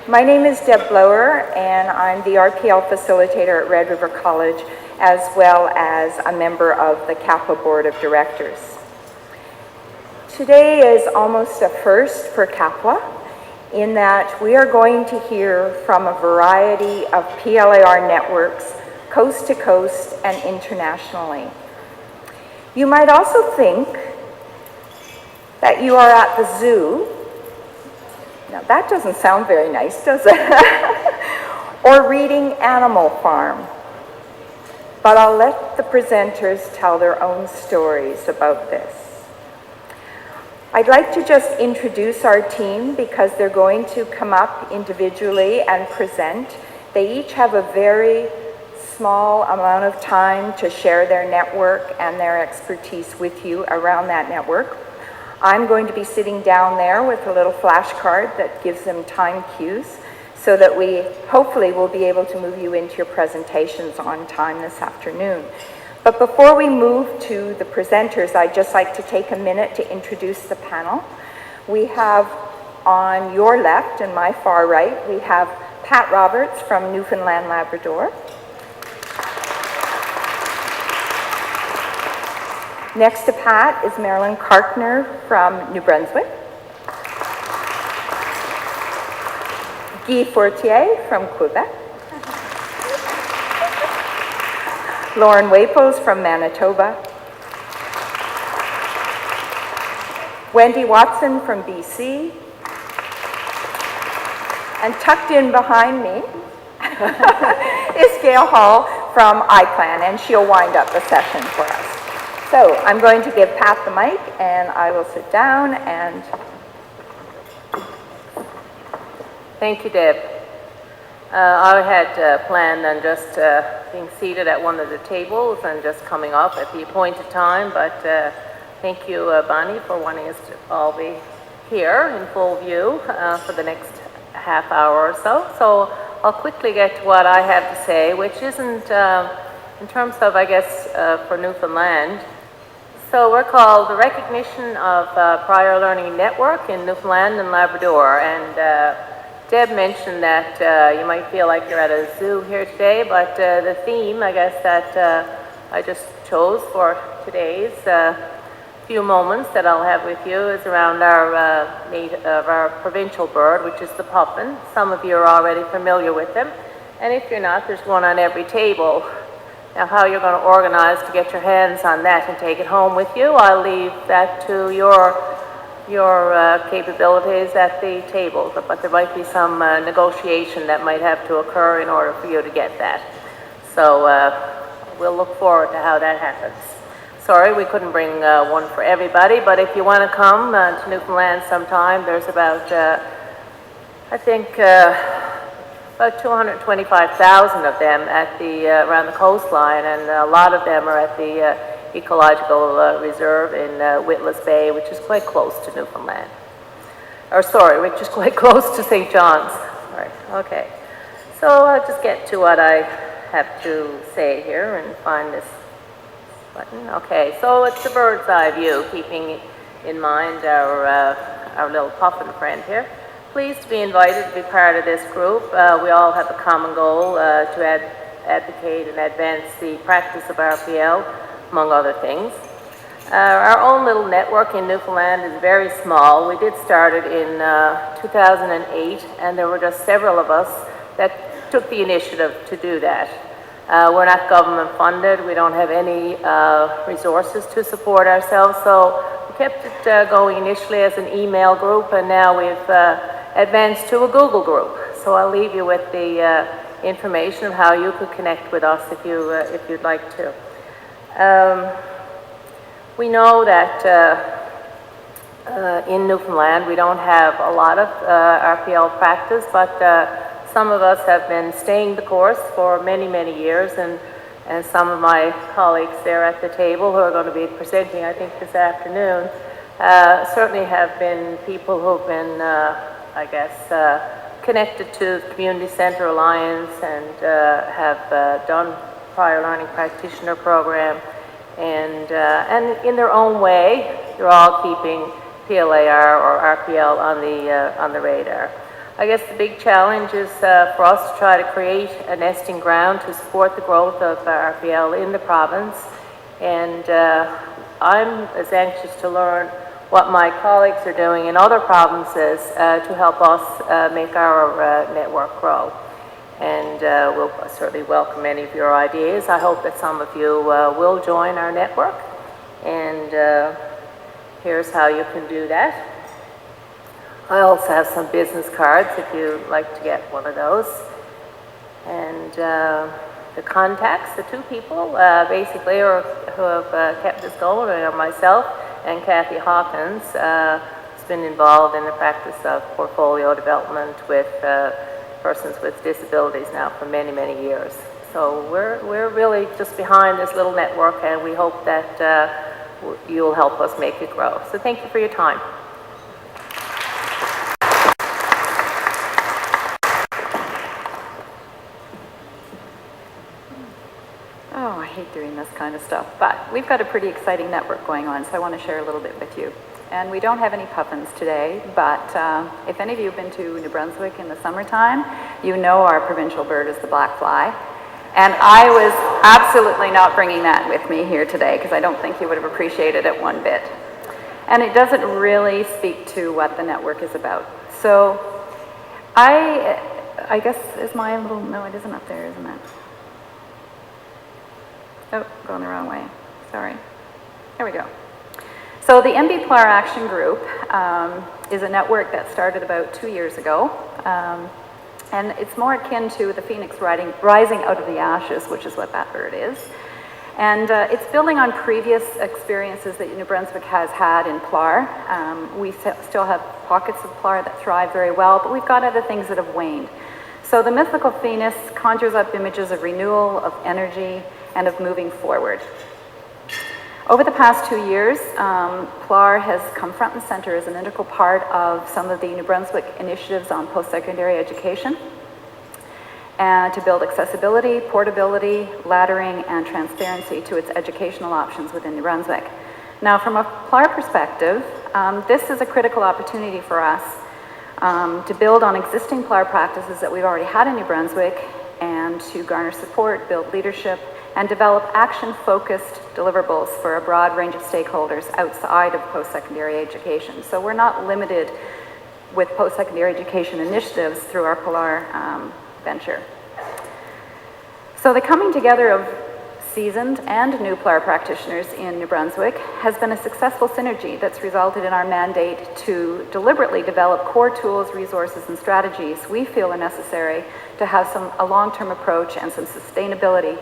My name is Deb Blower, and I'm the RPL Facilitator at Red River College, as well as a member of the CAPLA Board of Directors. Today is almost a first for CAPLA, in that we are going to hear from a variety of PLAR networks, coast to coast and internationally. You might also think that you are at the zoo. Now that doesn't sound very nice, does it? Or reading Animal Farm. But I'll let the presenters tell their own stories about this. I'd like to just introduce our team because they're going to come up individually and present. They each have a very small amount of time to share their network and their expertise with you around that network. I'm going to be sitting down there with a little flashcard that gives them time cues so that we hopefully will be able to move you into your presentations on time this afternoon. But before we move to the presenters, I'd just like to take a minute to introduce the panel. We have on your left and my far right, we have Pat Roberts from Newfoundland, Labrador. Next to Pat is Marilyn Carkner from New Brunswick. Guy Fortier from Quebec. Lauren Waples from Manitoba. Wendy Watson from BC. And tucked in behind me is Gail Hall from IPLAN, and she'll wind up the session for us. So I'm going to give Pat the mic, and I will sit down and... Thank you, Deb. I had planned on just being seated at one of the tables and just coming up at the appointed time, but thank you, Bonnie, for wanting us to all be here in full view for the next half hour or so. So I'll quickly get to what I have to say, which isn't, in terms of, I guess, for Newfoundland. So we're called the Recognition of Prior Learning Network in Newfoundland and Labrador. And Deb mentioned that you might feel like you're at a zoo here today, but the theme, I guess, that I just chose for today's few moments that I'll have with you is around our provincial bird, which is the puffin. Some of you are already familiar with them. And if you're not, there's one on every table. Now, how you're going to organize to get your hands on that and take it home with you, I'll leave that to your capabilities at the table. But there might be some negotiation that might have to occur in order for you to get that. So we'll look forward to how that happens. Sorry, we couldn't bring one for everybody, but if you want to come to Newfoundland sometime, there's about, I think, about 225,000 of them at the around the coastline, and a lot of them are at the Ecological Reserve in Witless Bay, which is quite close to Newfoundland. Or sorry, which is quite close to St. John's. Right, okay. So I'll just get to what I have to say here and find this button. Okay, so it's a bird's eye view, keeping in mind our little puffin friend here. Pleased to be invited to be part of this group. We all have a common goal to advocate and advance the practice of RPL, among other things. Our own little network in Newfoundland is very small. We did start it in 2008, and there were just several of us that took the initiative to do that. We're not government funded. We don't have any resources to support ourselves, so we kept it going initially as an email group, and now we've advanced to a Google group. So I'll leave you with the information of how you could connect with us if you'd like to. We know that in Newfoundland we don't have a lot of RPL practice, but some of us have been staying the course for many, many years, and some of my colleagues there at the table who are going to be presenting, I think, this afternoon, certainly have been people who've been I guess, connected to the Community Center Alliance and have done prior learning practitioner program, and in their own way, they're all keeping PLAR or RPL on the radar. I guess the big challenge is for us to try to create a nesting ground to support the growth of RPL in the province. And I'm as anxious to learn what my colleagues are doing in other provinces to help us make our network grow. And we'll certainly welcome any of your ideas. I hope that some of you will join our network. And here's how you can do that. I also have some business cards if you'd like to get one of those. And the contacts, the two people basically who have kept this going are myself and Kathy Hawkins, who's been involved in the practice of portfolio development with persons with disabilities now for many, many years. So we're really just behind this little network, and we hope that you'll help us make it grow. So thank you for your time. Oh, I hate doing this kind of stuff, but we've got a pretty exciting network going on, so I want to share a little bit with you. And we don't have any puffins today, but if any of you have been to New Brunswick in the summertime, you know our provincial bird is the black fly. And I was absolutely not bringing that with me here today because I don't think you would have appreciated it one bit. And it doesn't really speak to what the network is about. So I guess is my little, no, it isn't up there, isn't it? Oh, going the wrong way, sorry. There we go. So the MPLAR Action Group is a network that started about 2 years ago. And it's more akin to the phoenix rising out of the ashes, which is what that bird is. And it's building on previous experiences that New Brunswick has had in PLAR. We still have pockets of PLAR that thrive very well, but we've got other things that have waned. So the mythical phoenix conjures up images of renewal, of energy, and of moving forward. Over the past 2 years, PLAR has come front and center as an integral part of some of the New Brunswick initiatives on post-secondary education, and to build accessibility, portability, laddering, and transparency to its educational options within New Brunswick. Now, from a PLAR perspective, this is a critical opportunity for us to build on existing PLAR practices that we've already had in New Brunswick and to garner support, build leadership, and develop action-focused deliverables for a broad range of stakeholders outside of post-secondary education. So we're not limited with post-secondary education initiatives through our PLAR venture. So the coming together of seasoned and new PLAR practitioners in New Brunswick has been a successful synergy that's resulted in our mandate to deliberately develop core tools, resources, and strategies we feel are necessary to have a long-term approach and some sustainability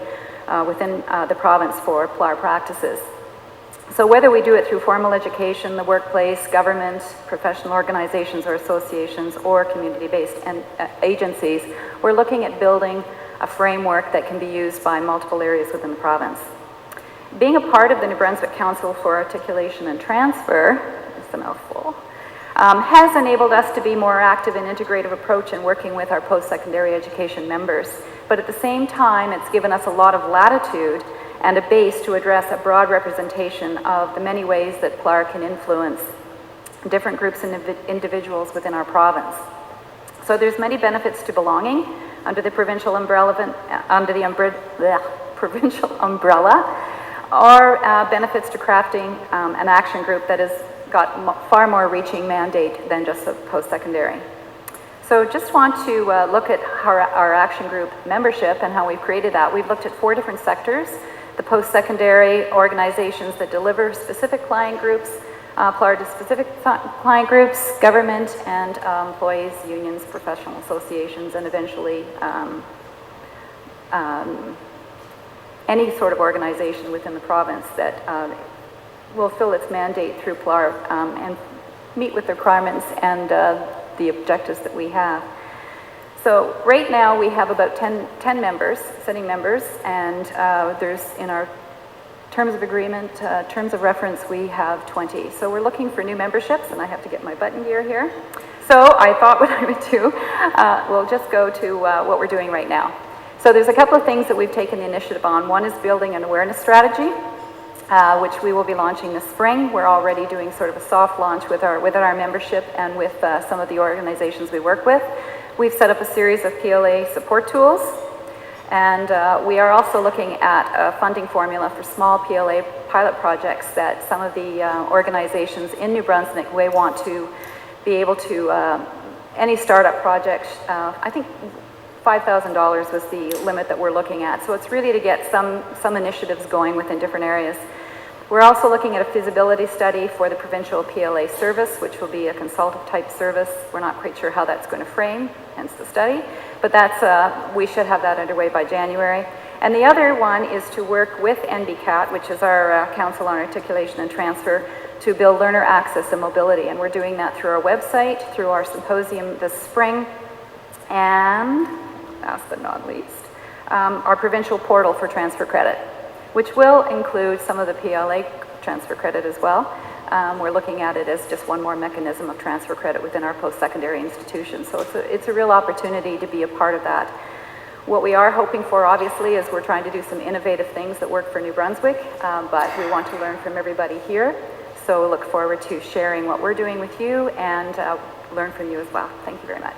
within the province for PLAR practices. So whether we do it through formal education, the workplace, government, professional organizations or associations, or community-based agencies, we're looking at building a framework that can be used by multiple areas within the province. Being a part of the New Brunswick Council for Articulation and Transfer, it's a mouthful, has enabled us to be more active in integrative approach in working with our post-secondary education members. But at the same time, it's given us a lot of latitude and a base to address a broad representation of the many ways that PLAR can influence different groups and individuals within our province. So there's many benefits to belonging under the provincial umbrella, provincial umbrella, or benefits to crafting an action group that has got far more reaching mandate than just a post-secondary. So just want to look at our action group membership and how we've created that. We've looked at 4 different sectors: the post-secondary organizations that deliver specific client groups, PLAR to specific client groups, government, and employees, unions, professional associations, and eventually any sort of organization within the province that will fill its mandate through PLAR and meet with the requirements and the objectives that we have. So right now we have about 10 members, sitting members, and there's in our terms of agreement, terms of reference, we have 20. So we're looking for new memberships, and I have to get my button gear here. So I thought what I would do, we'll just go to what we're doing right now. So there's a couple of things that we've taken the initiative on. One is building an awareness strategy. which we will be launching this spring. We're already doing sort of a soft launch with our membership and with some of the organizations we work with. We've set up a series of PLA support tools, and we are also looking at a funding formula for small PLA pilot projects that some of the organizations in New Brunswick may want to be able to, any startup project, I think $5,000 was the limit that we're looking at. So it's really to get some initiatives going within different areas. We're also looking at a feasibility study for the provincial PLA service, which will be a consultative type service. We're not quite sure how that's going to frame, hence the study, but that's, we should have that underway by January. And the other one is to work with NBCAT, which is our Council on Articulation and Transfer, to build learner access and mobility. And we're doing that through our website, through our symposium this spring, and last but not least, our provincial portal for transfer credit, which will include some of the PLA transfer credit as well. We're looking at it as just one more mechanism of transfer credit within our post-secondary institutions. So it's a real opportunity to be a part of that. What we are hoping for, obviously, is we're trying to do some innovative things that work for New Brunswick, but we want to learn from everybody here. So look forward to sharing what we're doing with you and learn from you as well. Thank you very much.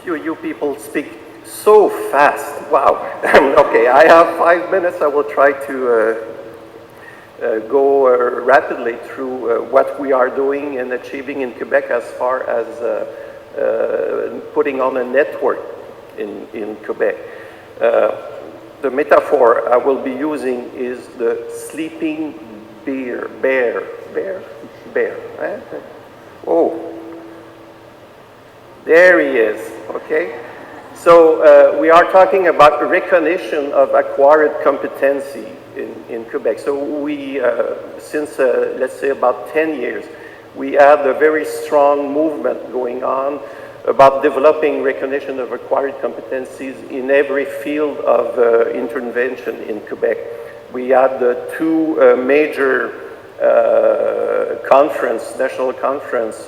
You people speak so fast. Wow. Okay, I have 5 minutes. I will try to go rapidly through what we are doing and achieving in Quebec as far as putting on a network in Quebec. The metaphor I will be using is the sleeping bear. Oh. There he is, okay? So we are talking about recognition of acquired competency in Quebec. So we, since let's say about 10 years, we had a very strong movement going on about developing recognition of acquired competencies in every field of intervention in Quebec. We had the two major national conference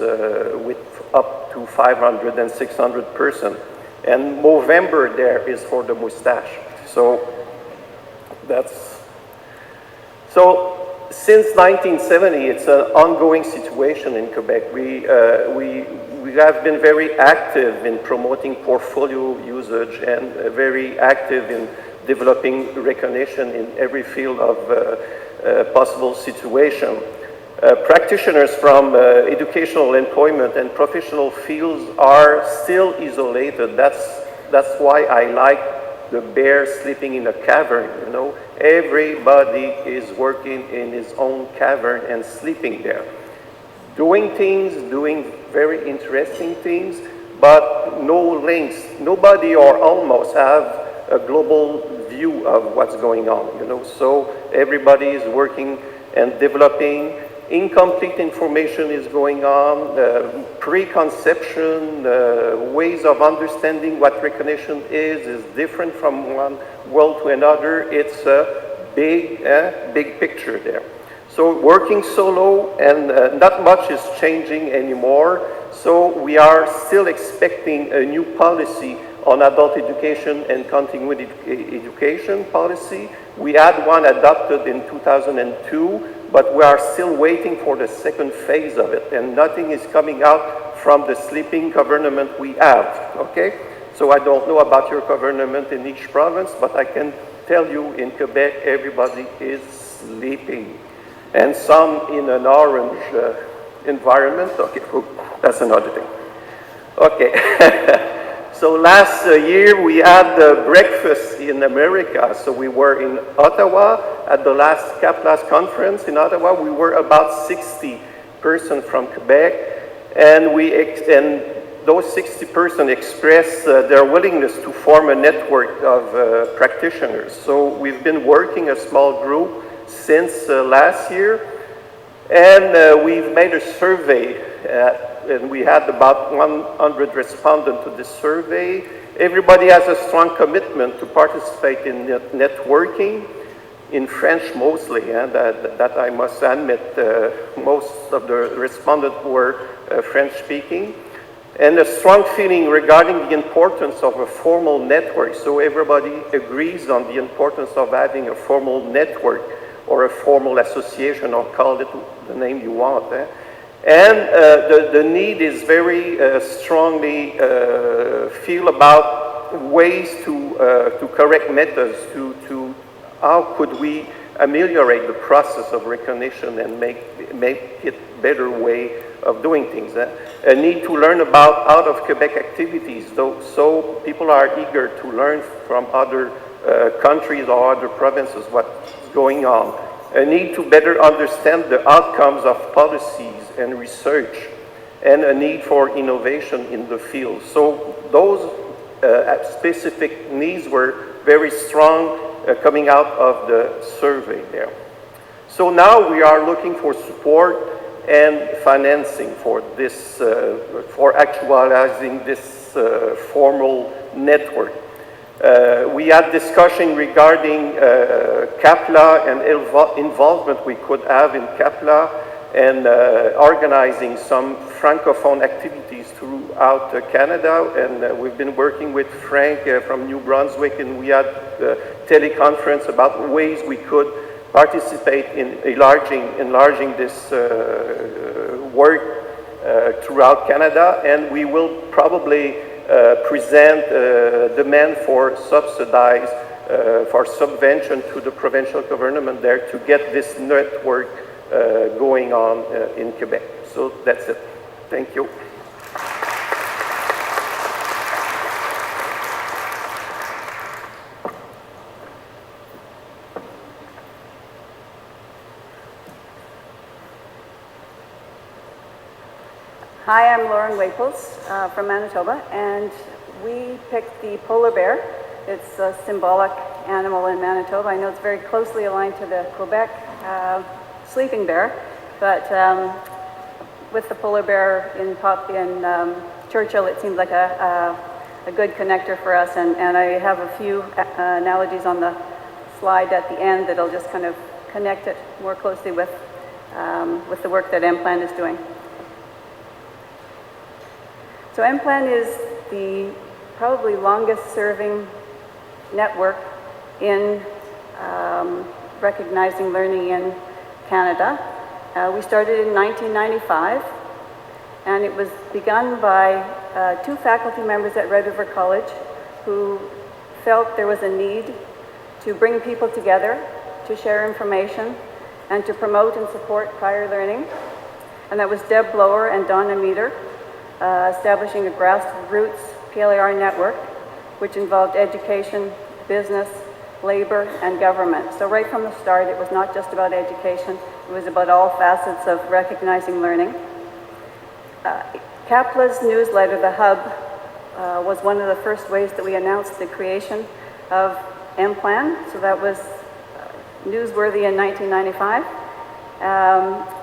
with up to 500 and 600 persons. And Movember there is for the mustache. So that's, so since 1970, it's an ongoing situation in Quebec. We have been very active in promoting portfolio usage and very active in developing recognition in every field of possible situation. Practitioners from educational, employment, and professional fields are still isolated. That's why I like the bear sleeping in a cavern, you know. Everybody is working in his own cavern and sleeping there. Doing things, doing very interesting things, but no links. Nobody or almost have a global view of what's going on, you know. So everybody is working and developing. Incomplete information is going on, preconception, ways of understanding what recognition is different from one world to another. It's a big picture there. So working solo and not much is changing anymore. So we are still expecting a new policy on adult education and continuing education policy. We had one adopted in 2002, but we are still waiting for the second phase of it, and nothing is coming out from the sleeping government we have, okay? So I don't know about your government in each province, but I can tell you in Quebec, everybody is sleeping. And some in an orange environment. Okay, that's another thing. Okay. So last year we had the breakfast in America. So we were in Ottawa at the last CAPLA conference in Ottawa. We were about 60 persons from Quebec, and those 60 persons expressed their willingness to form a network of practitioners. So we've been working a small group since last year, and we've made a survey. And we had about 100 respondents to this survey. Everybody has a strong commitment to participate in networking, in French mostly, and that I must admit, most of the respondents were French speaking. and a strong feeling regarding the importance of a formal network. So everybody agrees on the importance of having a formal network or a formal association, or call it the name you want. And the need is very strongly feel about ways to correct methods, to how could we ameliorate the process of recognition and make it better way of doing things. A need to learn about out of Quebec activities, though, so people are eager to learn from other countries or other provinces what's going on. A need to better understand the outcomes of policies and research, and a need for innovation in the field. So those specific needs were very strong coming out of the survey there. So now we are looking for support and financing for this, for actualizing this formal network. We had discussion regarding CAPLA and involvement we could have in CAPLA, and organizing some Francophone activities throughout Canada. And we've been working with Frank from New Brunswick, and we had a teleconference about ways we could participate in enlarging this work throughout Canada. And we will probably present demand for subsidize, for subvention to the provincial government there to get this network going on in Quebec. So that's it. Thank you. Hi, I'm Waples from Manitoba, and we picked the polar bear. It's a symbolic animal in Manitoba. I know it's very closely aligned to the Quebec sleeping bear, but with the polar bear in Churchill, it seemed like a good connector for us, and I have a few analogies on the slide at the end that'll just kind of connect it more closely with the work that MPLAN is doing. So MPLAN is the probably longest serving network in recognizing learning in Canada. We started in 1995, and it was begun by two faculty members at Red River College who felt there was a need to bring people together, to share information, and to promote and support prior learning. And that was Deb Blower and Donna Meter, establishing a grassroots PLAR network, which involved education, business, labor, and government. So right from the start, it was not just about education, it was about all facets of recognizing learning. CAPLA's newsletter, The Hub, was one of the first ways that we announced the creation of MPLAN, so that was newsworthy in 1995.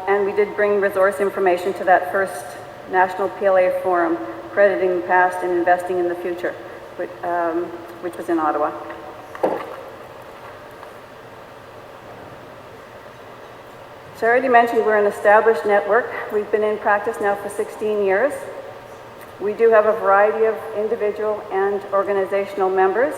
And we did bring resource information to that first National PLA Forum, crediting the past and investing in the future, which was in Ottawa. So I already mentioned we're an established network. We've been in practice now for 16 years. We do have a variety of individual and organizational members,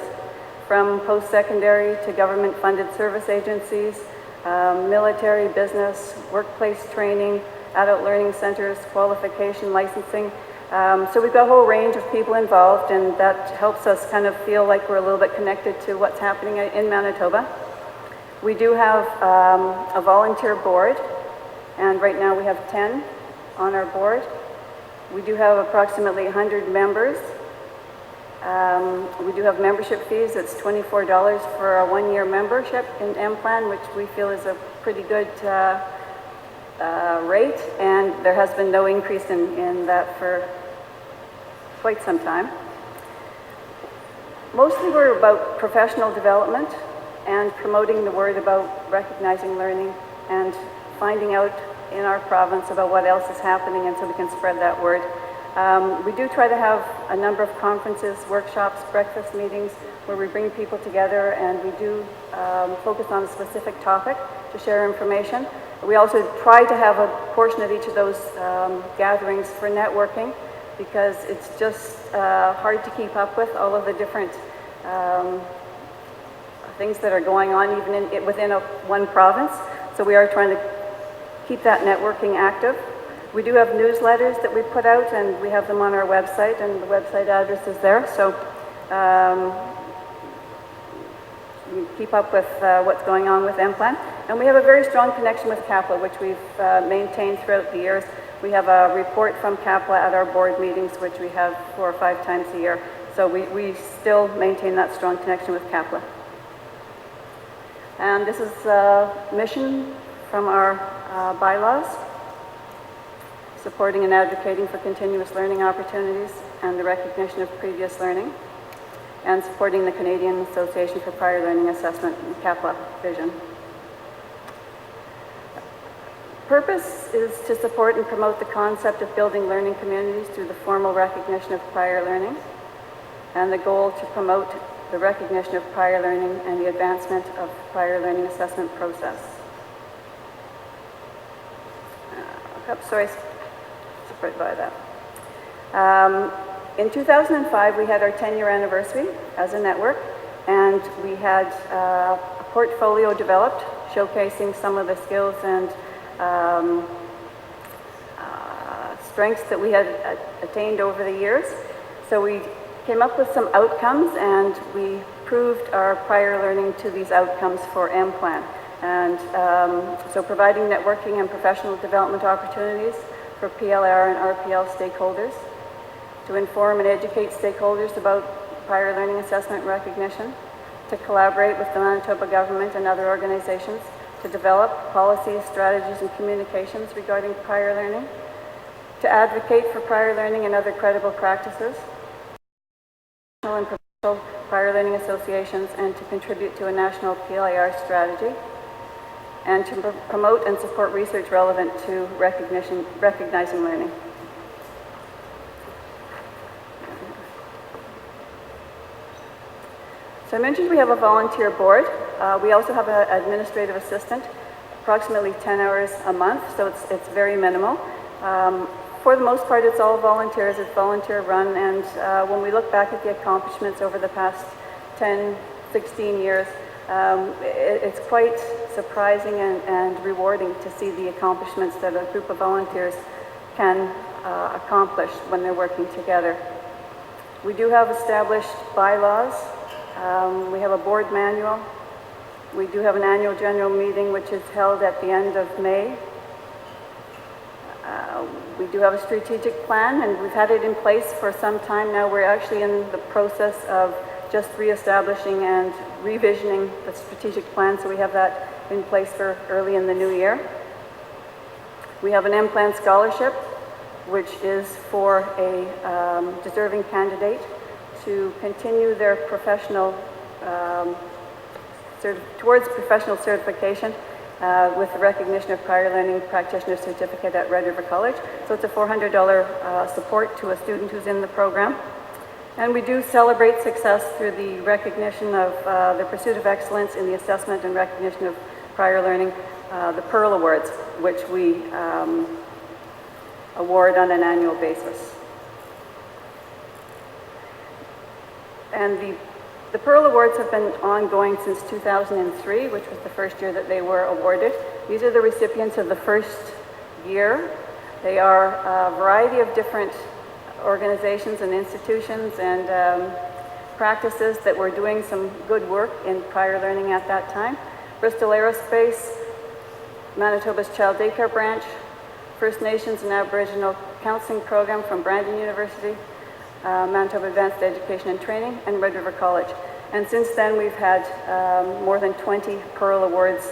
from post-secondary to government-funded service agencies, military, business, workplace training, adult learning centers, qualification, licensing. So we've got a whole range of people involved, and that helps us kind of feel like we're a little bit connected to what's happening in Manitoba. We do have a volunteer board, and right now we have 10 on our board. We do have approximately 100 members. We do have membership fees. It's $24 for a one-year membership in MPLAN, which we feel is a pretty good rate, and there has been no increase in that for quite some time. Mostly we're about professional development and promoting the word about recognizing learning and finding out in our province about what else is happening, and so we can spread that word. We do try to have a number of conferences, workshops, breakfast meetings where we bring people together, and we do focus on a specific topic to share information. We also try to have a portion of each of those gatherings for networking, because it's just hard to keep up with all of the different things that are going on even within one province. So we are trying to keep that networking active. We do have newsletters that we put out, and we have them on our website, and the website address is there. So we keep up with what's going on with MPLAN. And we have a very strong connection with CAPLA, which we've maintained throughout the years. We have a report from CAPLA at our board meetings, which we have 4 or 5 times a year. So we still maintain that strong connection with CAPLA. And this is a mission from our bylaws, supporting and advocating for continuous learning opportunities and the recognition of previous learning, and supporting the Canadian Association for Prior Learning Assessment and CAPLA vision. Purpose is to support and promote the concept of building learning communities through the formal recognition of prior learning, and the goal to promote the recognition of prior learning and the advancement of prior learning assessment process. Sorry, separate by that. In 2005, we had our 10-year anniversary as a network, and we had a portfolio developed showcasing some of the skills and strengths that we had attained over the years. So we came up with some outcomes, and we proved our prior learning to these outcomes for MPLAN. And so providing networking and professional development opportunities for PLAR and RPL stakeholders, to inform and educate stakeholders about prior learning assessment and recognition, to collaborate with the Manitoba government and other organizations, to develop policies, strategies, and communications regarding prior learning, to advocate for prior learning and other credible practices, and provincial prior learning associations, and to contribute to a national PLAR strategy, and to promote and support research relevant to recognizing learning. So I mentioned we have a volunteer board. We also have an administrative assistant, approximately 10 hours a month, so it's very minimal. For the most part, it's all volunteers, it's volunteer run, and when we look back at the accomplishments over the past 10, 16 years, it's quite surprising and rewarding to see the accomplishments that a group of volunteers can accomplish when they're working together. We do have established bylaws. We have a board manual. We do have an annual general meeting, which is held at the end of May. We do have a strategic plan, and we've had it in place for some time now. We're actually in the process of just reestablishing and revisioning the strategic plan, so we have that in place for early in the new year. We have an Implant Scholarship, which is for a deserving candidate to continue their professional, towards professional certification with the recognition of prior learning practitioner certificate at Red River College. So it's a $400 support to a student who's in the program. And we do celebrate success through the recognition of the pursuit of excellence in the assessment and recognition of prior learning, the Pearl Awards, which we award on an annual basis. And the Pearl Awards have been ongoing since 2003, which was the first year that they were awarded. These are the recipients of the first year. They are a variety of different organizations and institutions and practices that were doing some good work in prior learning at that time. Bristol Aerospace, Manitoba's Child Daycare Branch, First Nations and Aboriginal Counseling Program from Brandon University, Manitoba Advanced Education and Training, and Red River College. And since then, we've had more than 20 Pearl Awards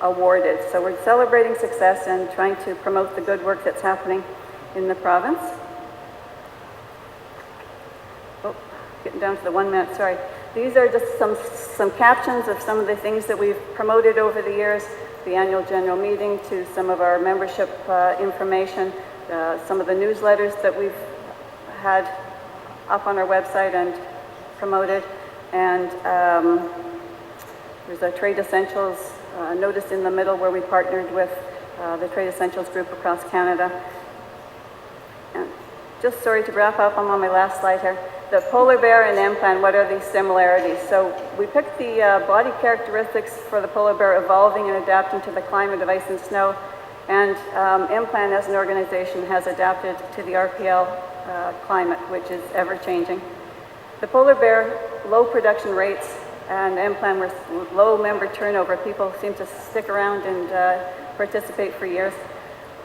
awarded. So we're celebrating success and trying to promote the good work that's happening in the province. Oh, getting down to the 1 minute, sorry. These are just some captions of some of the things that we've promoted over the years, the annual general meeting, to some of our membership information, some of the newsletters that we've had up on our website and promoted, and there's a Trade Essentials notice in the middle where we partnered with the Trade Essentials group across Canada. And just sorry to wrap up, I'm on my last slide here. The polar bear and MPLAN, what are these similarities? So we picked the body characteristics for the polar bear evolving and adapting to the climate of ice and snow, and MPLAN as an organization has adapted to the RPL climate, which is ever-changing. The polar bear, low production rates, and MPLAN were low member turnover. People seem to stick around and participate for years.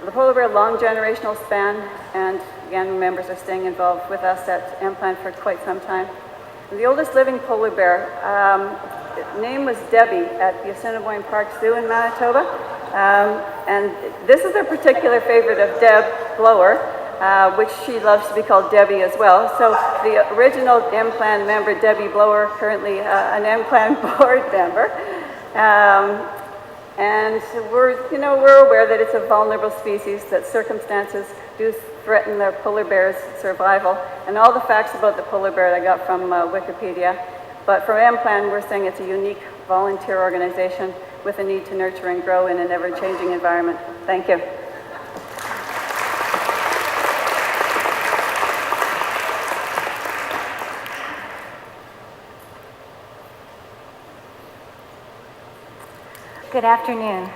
The polar bear, long generational span, and again, members are staying involved with us at MPLAN for quite some time. The oldest living polar bear, name was Debbie at the Assiniboine Park Zoo in Manitoba. And this is a particular favorite of Deb Blower, which she loves to be called Debbie as well. So the original MPLAN member, Debbie Blower, currently an MPLAN board member. And we're aware that it's a vulnerable species, that circumstances do threaten the polar bear's survival. And all the facts about the polar bear I got from Wikipedia. But for MPLAN, we're saying it's a unique volunteer organization with a need to nurture and grow in an ever-changing environment. Thank you. Good afternoon.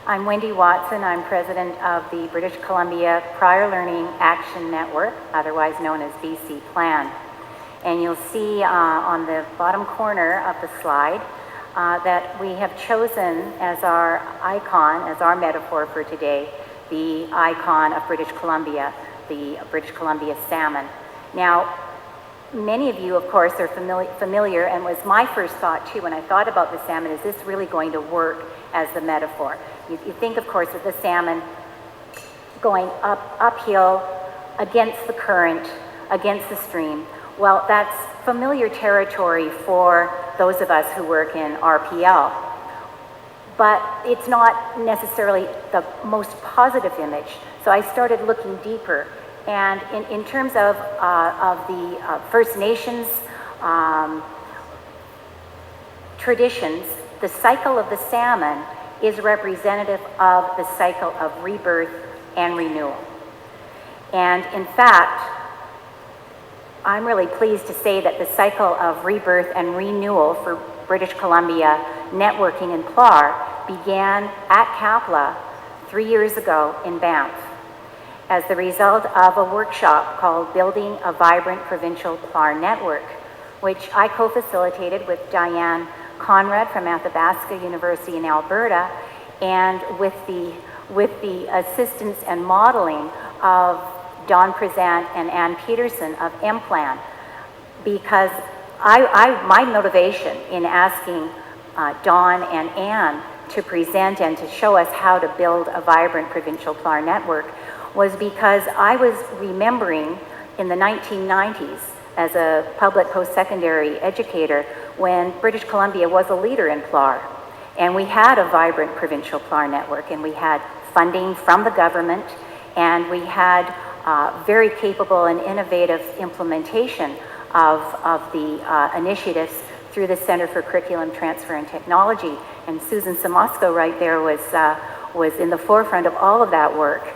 I'm Wendy Watson. I'm president of the British Columbia Prior Learning Action Network, otherwise known as BCPLAN. And you'll see on the bottom corner of the slide that we have chosen as our icon, as our metaphor for today, the icon of British Columbia, the British Columbia salmon. Now, many of you, of course, are familiar, and was my first thought too when I thought about the salmon, is this really going to work as the metaphor? You think, of course, of the salmon going uphill against the current, against the stream. Well, that's familiar territory for those of us who work in RPL. But it's not necessarily the most positive image. So I started looking deeper. And in terms of the First Nations traditions, the cycle of the salmon is representative of the cycle of rebirth and renewal. And in fact, I'm really pleased to say that the cycle of rebirth and renewal for British Columbia networking in PLAR began at CAPLA 3 years ago in Banff as the result of a workshop called Building a Vibrant Provincial PLAR Network, which I co-facilitated with Diane Conrad from Athabasca University in Alberta, and with the assistance and modeling of Don Prezant and Ann Peterson of MPLAN, because my motivation in asking Don and Ann to present and to show us how to build a vibrant provincial PLAR network was because I was remembering in the 1990s as a public post-secondary educator when British Columbia was a leader in PLAR. And we had a vibrant provincial PLAR network, and we had funding from the government, and we had very capable and innovative implementation of the initiatives through the Center for Curriculum Transfer and Technology. And Susan Samosko right there was in the forefront of all of that work.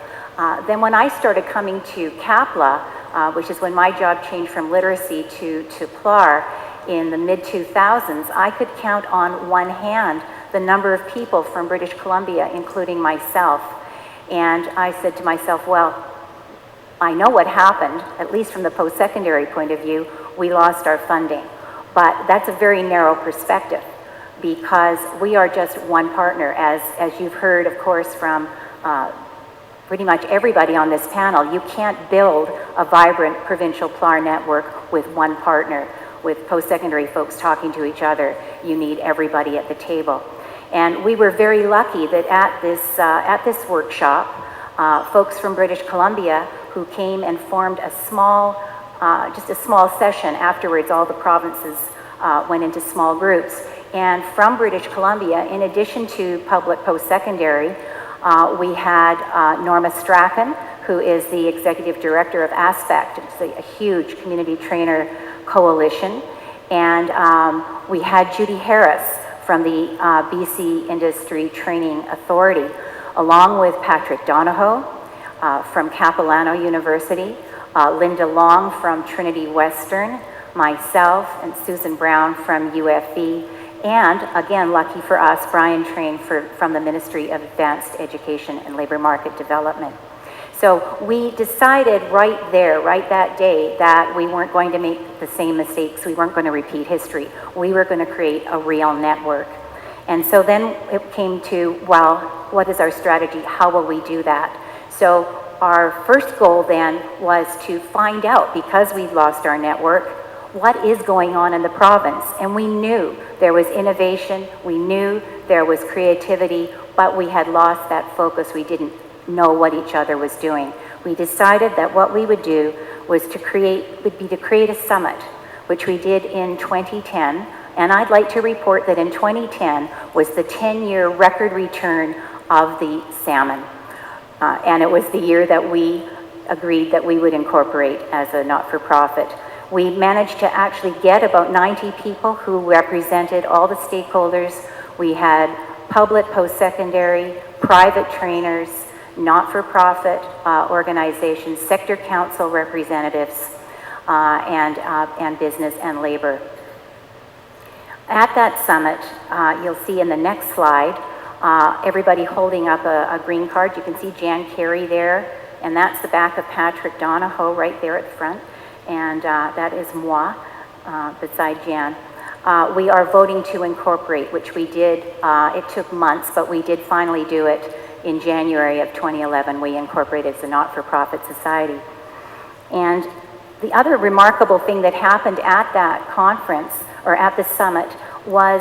Then when I started coming to CAPLA, which is when my job changed from literacy to PLAR in the mid-2000s, I could count on one hand the number of people from British Columbia, including myself. And I said to myself, well, I know what happened, at least from the post-secondary point of view, we lost our funding. But that's a very narrow perspective because we are just one partner. As you've heard, of course, from pretty much everybody on this panel, you can't build a vibrant provincial PLAR network with one partner, with post-secondary folks talking to each other. You need everybody at the table. And we were very lucky that at this workshop, folks from British Columbia who came and formed a small, just a small session afterwards. All the provinces went into small groups. And from British Columbia, in addition to public post-secondary, we had Norma Strachan, who is the executive director of Aspect. It's a huge community trainer coalition. And we had Judy Harris from the BC Industry Training Authority, along with Patrick Donahoe from Capilano University, Linda Long from Trinity Western, myself, and Susan Brown from UFB, and again, lucky for us, Brian Train from the Ministry of Advanced Education and Labor Market Development. So we decided right there, right that day, that we weren't going to make the same mistakes. We weren't going to repeat history. We were going to create a real network. And so then it came to, well, what is our strategy? How will we do that? So our first goal then was to find out, because we'd lost our network, what is going on in the province. And we knew there was innovation, we knew there was creativity, but we had lost that focus. We didn't know what each other was doing. We decided that what we would do was to create a summit, which we did in 2010. And I'd like to report that in 2010 was the 10-year record return of the salmon. And it was the year that we agreed that we would incorporate as a not-for-profit. We managed to actually get about 90 people who represented all the stakeholders. We had public, post-secondary, private trainers, not-for-profit organizations, sector council representatives, and business and labor. At that summit, you'll see in the next slide, everybody holding up a green card. You can see Jan Carey there, and that's the back of Patrick Donahoe right there at the front, and that is moi, beside Jan. We are voting to incorporate, which we did. It took months, but we did finally do it in January of 2011. We incorporated as a not-for-profit society. And the other remarkable thing that happened at that conference, or at the summit, was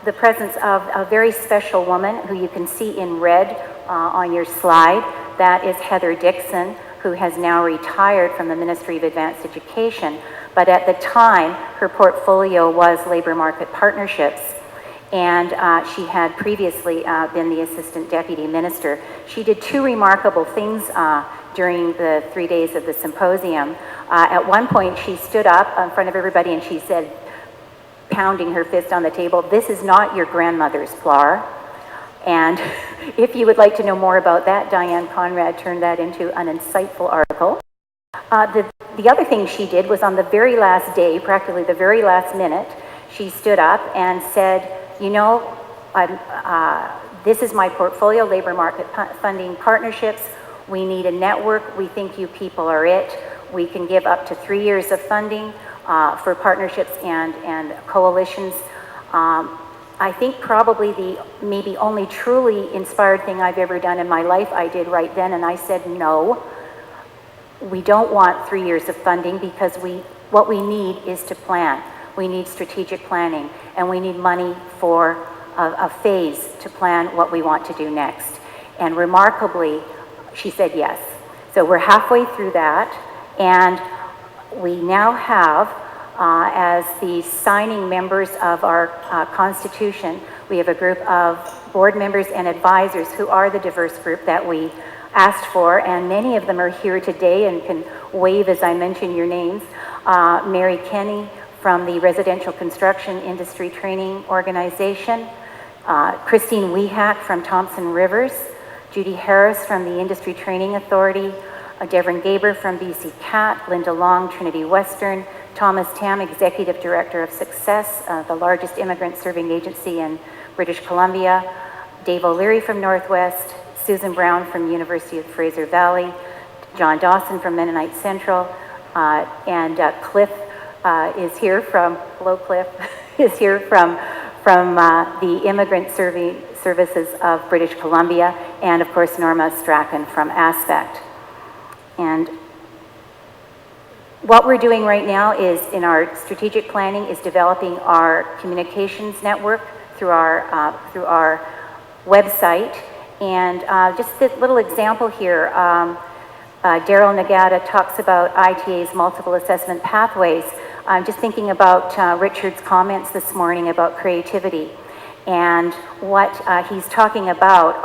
the presence of a very special woman who you can see in red on your slide. That is Heather Dixon, who has now retired from the Ministry of Advanced Education. But at the time, her portfolio was labor market partnerships. And she had previously been the Assistant Deputy Minister. She did two remarkable things during the 3 days of the symposium. At one point, she stood up in front of everybody and she said, pounding her fist on the table, "This is not your grandmother's PLAR." And if you would like to know more about that, Diane Conrad turned that into an insightful article. The other thing she did was on the very last day, practically the very last minute, she stood up and said, you know, this is my portfolio, labor market funding partnerships. We need a network. We think you people are it. We can give up to 3 years of funding for partnerships and coalitions. I think probably the maybe only truly inspired thing I've ever done in my life I did right then, and I said no. We don't want 3 years of funding because what we need is to plan. We need strategic planning, and we need money for a phase to plan what we want to do next. And remarkably, she said yes. So we're halfway through that, and we now have, as the signing members of our Constitution, we have a group of board members and advisors who are the diverse group that we asked for, and many of them are here today and can wave as I mention your names. Mary Kenny from the Residential Construction Industry Training Organization, Christine Wehack from Thompson Rivers, Judy Harris from the Industry Training Authority, Devon Gaber from BC CAT, Linda Long, Trinity Western, Thomas Tam, Executive Director of Success, the largest immigrant serving agency in British Columbia, Dave O'Leary from Northwest, Susan Brown from University of Fraser Valley, John Dawson from Mennonite Central, and Cliff is here from, hello Cliff, is here from the Immigrant Services of British Columbia, and of course Norma Strachan from Aspect. And what we're doing right now is, in our strategic planning, is developing our communications network through our website. And just a little example here, Daryl Nagata talks about ITA's multiple assessment pathways. I'm just thinking about Richard's comments this morning about creativity. And what he's talking about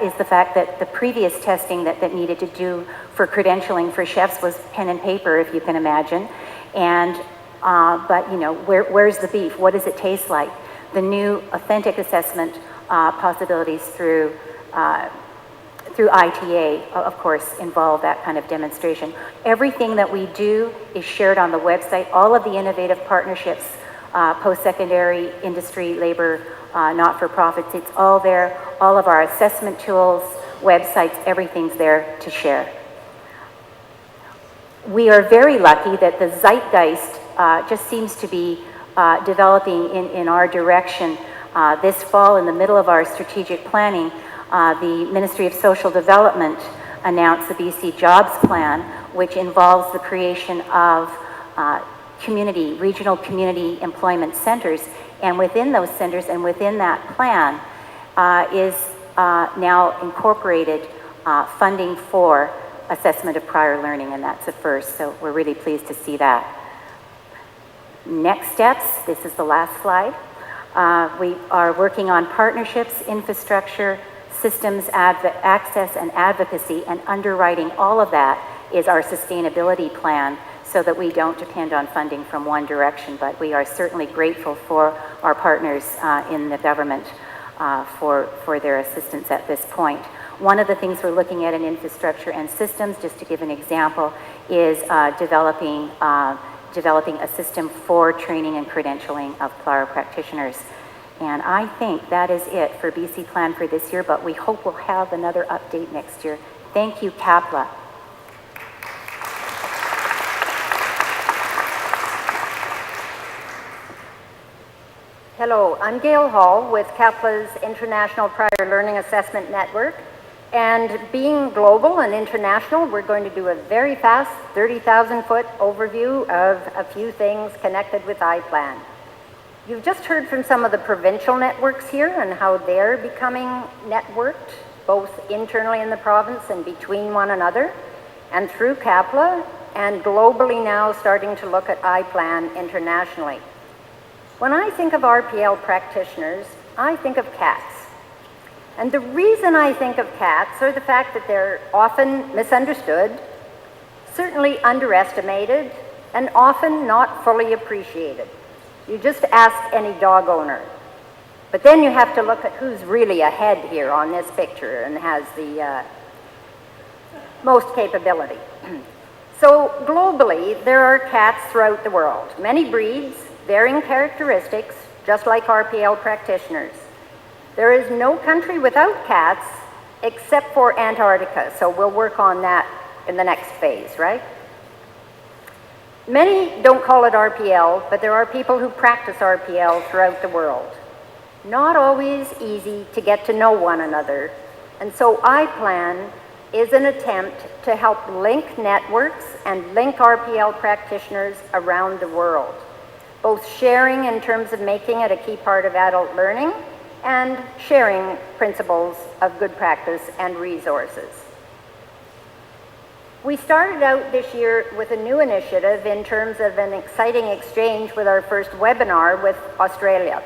is the fact that the previous testing that needed to do for credentialing for chefs was pen and paper, if you can imagine. And, but you know, where's the beef? What does it taste like? The new authentic assessment possibilities through through ITA, of course, involve that kind of demonstration. Everything that we do is shared on the website. All of the innovative partnerships, post-secondary, industry, labor, not-for-profits, it's all there. All of our assessment tools, websites, everything's there to share. We are very lucky that the zeitgeist just seems to be developing in our direction. This fall, in the middle of our strategic planning, the Ministry of Social Development announced the BC Jobs Plan, which involves the creation of regional community employment centers. And within those centers and within that plan is now incorporated funding for assessment of prior learning, and that's a first, so we're really pleased to see that. Next steps, this is the last slide. We are working on partnerships, infrastructure, systems, access and advocacy, and underwriting all of that is our sustainability plan so that we don't depend on funding from one direction, but we are certainly grateful for our partners in the government for their assistance at this point. One of the things we're looking at in infrastructure and systems, just to give an example, is developing a system for training and credentialing of PLAR practitioners. And I think that is it for BCPLAN for this year, but we hope we'll have another update next year. Thank you, CAPLA. Hello, I'm Gail Hall with CAPLA's International Prior Learning Assessment Network. And being global and international, we're going to do a very fast 30,000-foot overview of a few things connected with IPLAN. You've just heard from some of the provincial networks here and how they're becoming networked, both internally in the province and between one another, and through CAPLA, and globally now starting to look at IPLAN internationally. When I think of RPL practitioners, I think of cats. And the reason I think of cats are the fact that they're often misunderstood, certainly underestimated, and often not fully appreciated. You just ask any dog owner. But then you have to look at who's really ahead here on this picture and has the most capability. So globally, there are cats throughout the world. Many breeds, varying characteristics, just like RPL practitioners. There is no country without cats except for Antarctica, so we'll work on that in the next phase, right? Many don't call it RPL, but there are people who practice RPL throughout the world. Not always easy to get to know one another, and so IPLAN is an attempt to help link networks and link RPL practitioners around the world, both sharing in terms of making it a key part of adult learning and sharing principles of good practice and resources. We started out this year with a new initiative in terms of an exciting exchange with our first webinar with Australia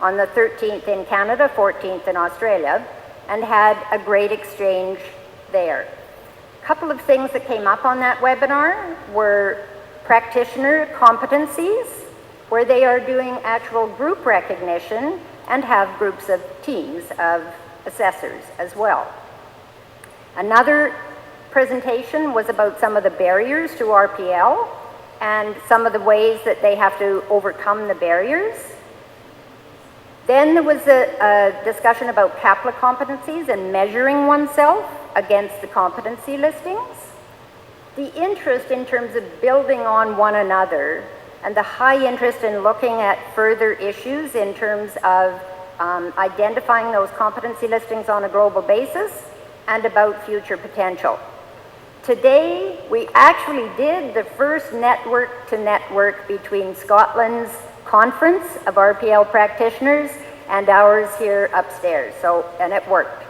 on the 13th in Canada, 14th in Australia, and had a great exchange there. A couple of things that came up on that webinar were practitioner competencies, where they are doing actual group recognition and have groups of teams of assessors as well. Another presentation was about some of the barriers to RPL and some of the ways that they have to overcome the barriers. Then there was a discussion about CAPLA competencies and measuring oneself against the competency listings. The interest in terms of building on one another and the high interest in looking at further issues in terms of identifying those competency listings on a global basis and about future potential. Today, we actually did the first network-to-network between Scotland's conference of RPL practitioners and ours here upstairs, and it worked.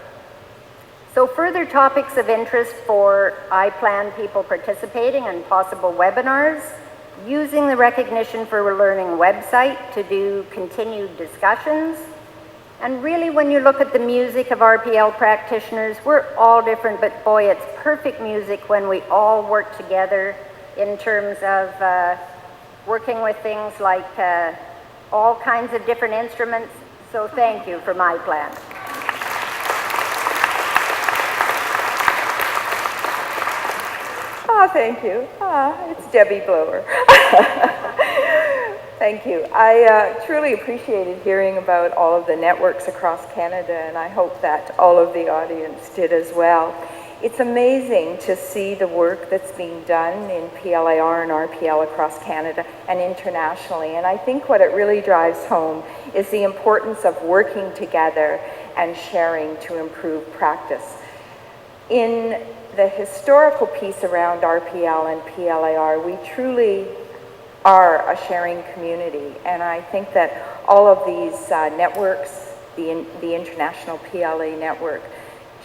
So further topics of interest for IPLAN people participating and possible webinars, using the Recognition for Learning website to do continued discussions. And really, when you look at the music of RPL practitioners, we're all different, but boy, it's perfect music when we all work together in terms of working with things like all kinds of different instruments. So thank you for IPLAN. Oh, thank you. It's Debbie Blower. Thank you. I truly appreciated hearing about all of the networks across Canada, and I hope that all of the audience did as well. It's amazing to see the work that's being done in PLAR and RPL across Canada and internationally, and I think what it really drives home is the importance of working together and sharing to improve practice. In the historical piece around RPL and PLAR, we truly are a sharing community, and I think that all of these networks, the International PLA Network,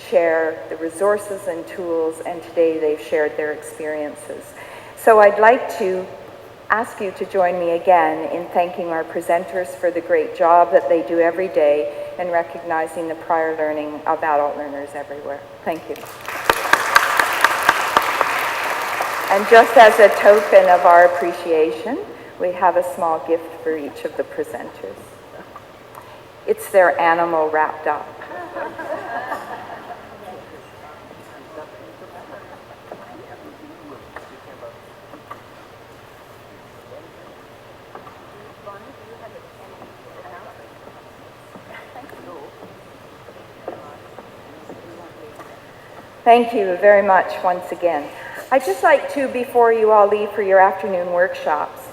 share the resources and tools, and today they've shared their experiences. So I'd like to ask you to join me again in thanking our presenters for the great job that they do every day and recognizing the prior learning of adult learners everywhere. Thank you. And just as a token of our appreciation, we have a small gift for each of the presenters. It's their animal wrapped up. Thank you very much once again. I'd just like to, before you all leave for your afternoon workshops,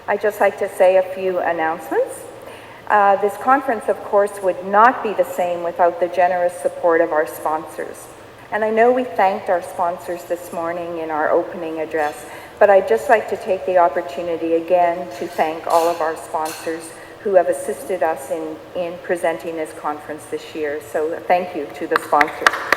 I'd just like to say a few announcements. This conference, of course, would not be the same without the generous support of our sponsors. And I know we thanked our sponsors this morning in our opening address, but I'd just like to take the opportunity again to thank all of our sponsors who have assisted us in presenting this conference this year. So thank you to the sponsors.